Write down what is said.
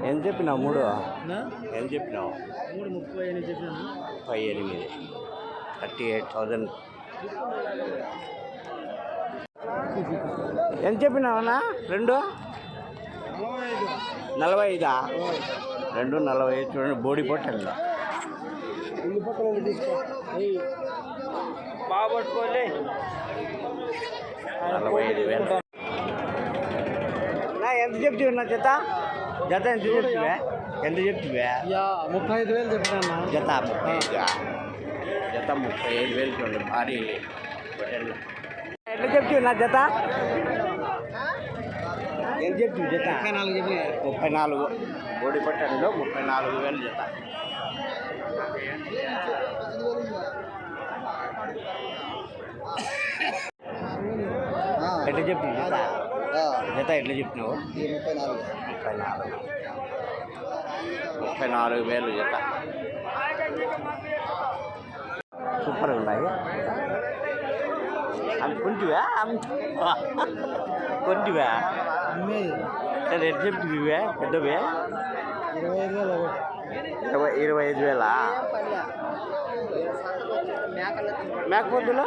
ఎంత చెప్పినావు మూడు ఎంత చెప్పినావు 38 చెప్పాను. 38 38,000. ఎంత చెప్పినావన్నా రెండు 45 రెండు 45 చూడండి బోడి పొట్టలు ఇల్లు పక్కన తీసుకో బాగా పట్టుకోలే 45,000. ఎంత చెప్తివి నా జత జత ఎంత చెప్తివే ఎంత చెప్తివే 35,000 చెప్పాను. జత 35 జత 35,000 చూడండి భారీ పొట్టలు. ఎట్లా చెప్తివి నా జత ఎంత చెప్తివి జత 34 బోడి పొట్టల్లో 34,000 జత. ఎట్లా చెప్తివి జత జత ఎట్లా చెప్పినావు 34,000 జత. సూపర్ ఉన్నాయి. అవి కొంటివా కొంటివా రేట్ చెప్తివే పెద్దవే 25,000 మేకపోతులు